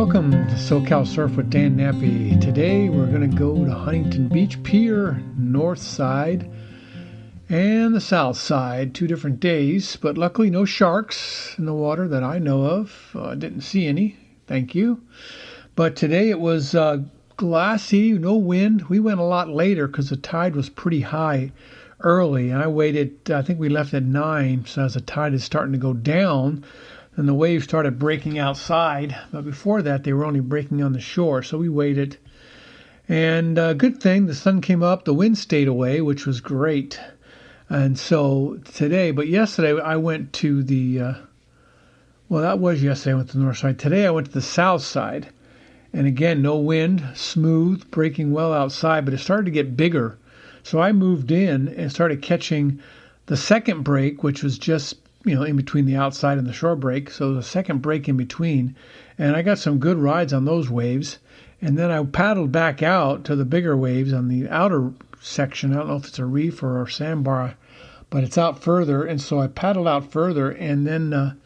Welcome to SoCal Surf with Dan Nappy. Today we're going to go to Huntington Beach Pier, north side, and the south side. 2 different days, but luckily no sharks in the water that I know of. Didn't see any, thank you. But today it was glassy, no wind. We went a lot later because the tide was pretty high early. I waited, I think we left at 9, so as the tide is starting to go down, and the waves started breaking outside. But before that, they were only breaking on the shore, so we waited. And good thing, the sun came up, the wind stayed away, which was great. And so today, but yesterday I went to the, that was yesterday I went to the north side. Today I went to the south side. And again, no wind, smooth, breaking well outside, but it started to get bigger. So I moved in and started catching the second break, which was just in between the outside and the shore break. So the second break in between. And I got some good rides on those waves. And then I paddled back out to the bigger waves on the outer section. I don't know if it's a reef or a sandbar, but it's out further. And so I paddled out further and then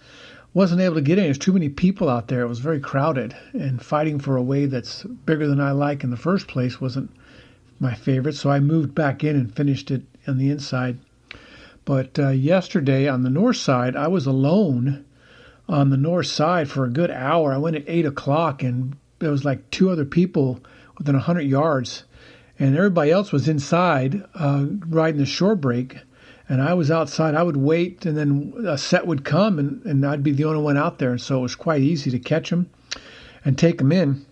wasn't able to get in. There's too many people out there. It was very crowded. And fighting for a wave that's bigger than I like in the first place wasn't my favorite. So I moved back in and finished it on the inside. But yesterday on the north side, I was alone on the north side for a good hour. I went at 8 o'clock, and there was like 2 other people within 100 yards. And everybody else was inside riding the shore break. And I was outside. I would wait, and then a set would come, and I'd be the only one out there. And so it was quite easy to catch them and take them in.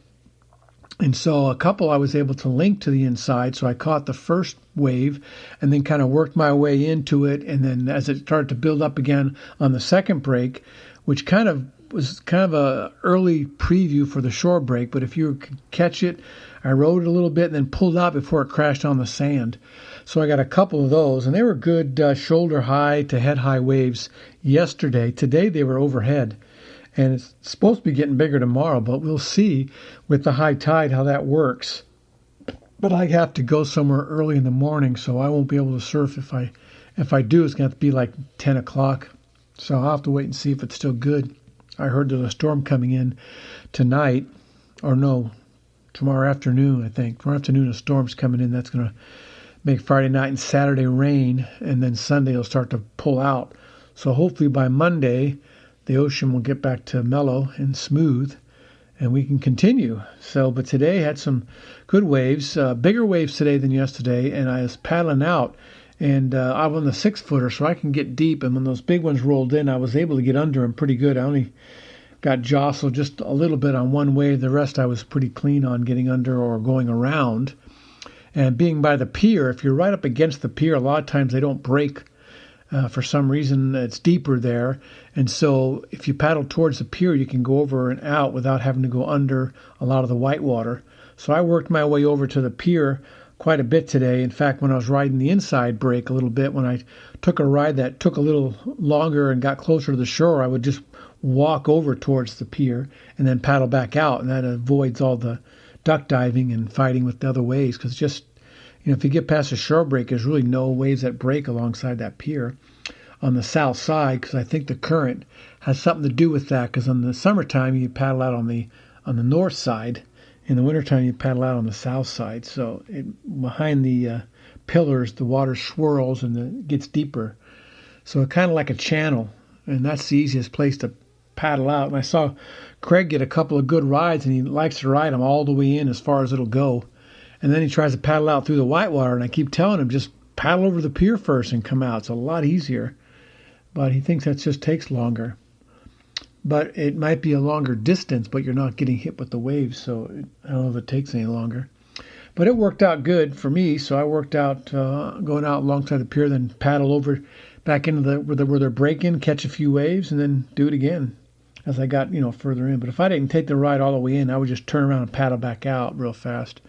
And so a couple I was able to link to the inside, so I caught the first wave and then kind of worked my way into it. And then as it started to build up again on the second break, which was kind of a early preview for the shore break, but if you could catch it, I rode it a little bit and then pulled out before it crashed on the sand. So I got a couple of those, and they were good shoulder high to head high waves yesterday. Today they were overhead. And it's supposed to be getting bigger tomorrow, but we'll see with the high tide how that works. But I have to go somewhere early in the morning, so I won't be able to surf. If I do, it's going to have to be like 10 o'clock. So I'll have to wait and see if it's still good. I heard there's a storm coming in tonight, or no, tomorrow afternoon, I think. Tomorrow afternoon a storm's coming in. That's going to make Friday night and Saturday rain, and then Sunday will start to pull out. So hopefully by Monday, the ocean will get back to mellow and smooth, and we can continue. But today had some good waves, bigger waves today than yesterday, and I was paddling out, and I'm on the 6-footer, so I can get deep, and when those big ones rolled in, I was able to get under them pretty good. I only got jostled just a little bit on one wave. The rest I was pretty clean on getting under or going around. And being by the pier, if you're right up against the pier, a lot of times they don't break. For some reason, it's deeper there. And so if you paddle towards the pier, you can go over and out without having to go under a lot of the whitewater. So I worked my way over to the pier quite a bit today. In fact, when I was riding the inside break a little bit, when I took a ride that took a little longer and got closer to the shore, I would just walk over towards the pier and then paddle back out. And that avoids all the duck diving and fighting with the other waves, because just if you get past the shore break, there's really no waves that break alongside that pier on the south side, because I think the current has something to do with that, because in the summertime you paddle out on the north side. In the wintertime you paddle out on the south side. So behind the pillars, the water swirls and it gets deeper. So it's kind of like a channel, and that's the easiest place to paddle out. And I saw Craig get a couple of good rides, and he likes to ride them all the way in as far as it'll go. And then he tries to paddle out through the whitewater, and I keep telling him, just paddle over the pier first and come out. It's a lot easier. But he thinks that just takes longer. But it might be a longer distance, but you're not getting hit with the waves, so I don't know if it takes any longer. But it worked out good for me, so I worked out going out alongside the pier, then paddle over back into where they're breaking, catch a few waves, and then do it again as I got further in. But if I didn't take the ride all the way in, I would just turn around and paddle back out real fast.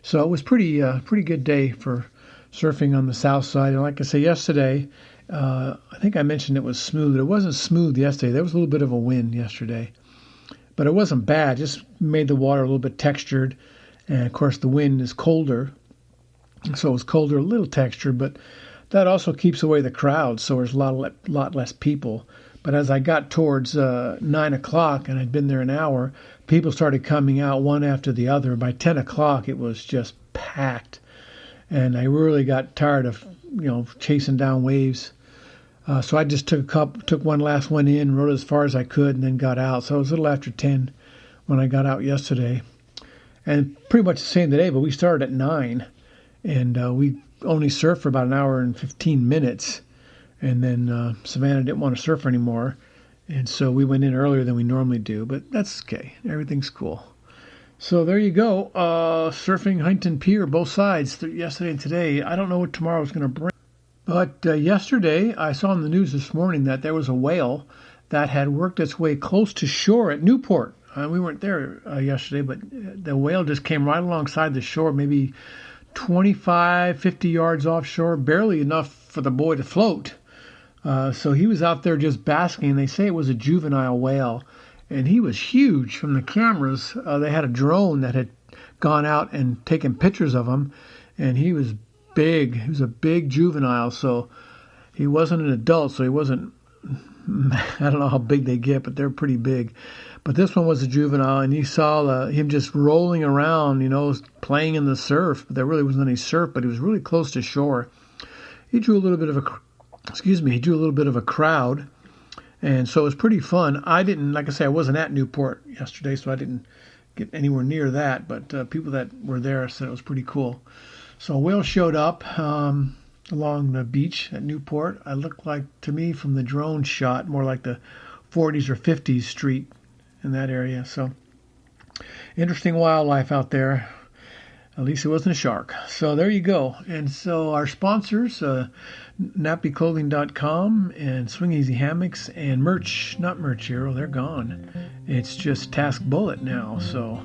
So it was pretty good day for surfing on the south side. And like I say, yesterday, I think I mentioned it was smooth. It wasn't smooth yesterday. There was a little bit of a wind yesterday. But it wasn't bad. Just made the water a little bit textured. And, of course, the wind is colder. So it was colder, a little textured. But that also keeps away the crowd. So there's a lot less people. But as I got towards 9 o'clock, and I'd been there an hour, people started coming out one after the other. By 10 o'clock, it was just packed. And I really got tired of, chasing down waves. So I just took one last one in, rode as far as I could, and then got out. So it was a little after 10 when I got out yesterday. And pretty much the same today, but we started at 9. And we only surfed for about an hour and 15 minutes. And then Savannah didn't want to surf anymore. And so we went in earlier than we normally do. But that's okay. Everything's cool. So there you go. Surfing Huntington Pier, both sides, yesterday and today. I don't know what tomorrow's going to bring. But yesterday, I saw in the news this morning that there was a whale that had worked its way close to shore at Newport. We weren't there yesterday, but the whale just came right alongside the shore, maybe 25, 50 yards offshore, barely enough for the boy to float. So he was out there just basking. They say it was a juvenile whale, and he was huge. From the cameras, they had a drone that had gone out and taken pictures of him, and he was big. He was a big juvenile, so he wasn't an adult, so he wasn't, I don't know how big they get, but they're pretty big. But this one was a juvenile, and you saw him just rolling around, playing in the surf. But there really wasn't any surf, but he was really close to shore. He drew a little bit of a crowd, and so it was pretty fun. I didn't, like I say, I wasn't at Newport yesterday, so I didn't get anywhere near that, but people that were there said it was pretty cool. So a whale showed up along the beach at Newport. It looked like, to me, from the drone shot, more like the 40s or 50s street in that area. So interesting wildlife out there. At least it wasn't a shark. So there you go. And so our sponsors, nappyclothing.com and Swing Easy Hammocks and Not Merch Hero, they're gone. It's just Task Bullet now. So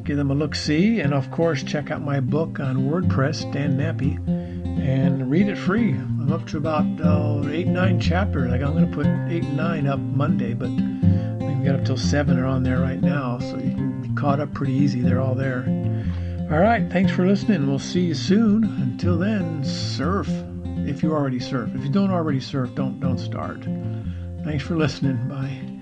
give them a look-see. And, of course, check out my book on WordPress, Dan Nappy, and read it free. I'm up to about 8, 9 chapters. I'm going to put 8 and 9 up Monday, but I think we got up till 7 are on there right now. So you can be caught up pretty easy. They're all there. All right, thanks for listening. We'll see you soon. Until then, surf if you already surf. If you don't already surf, don't start. Thanks for listening. Bye.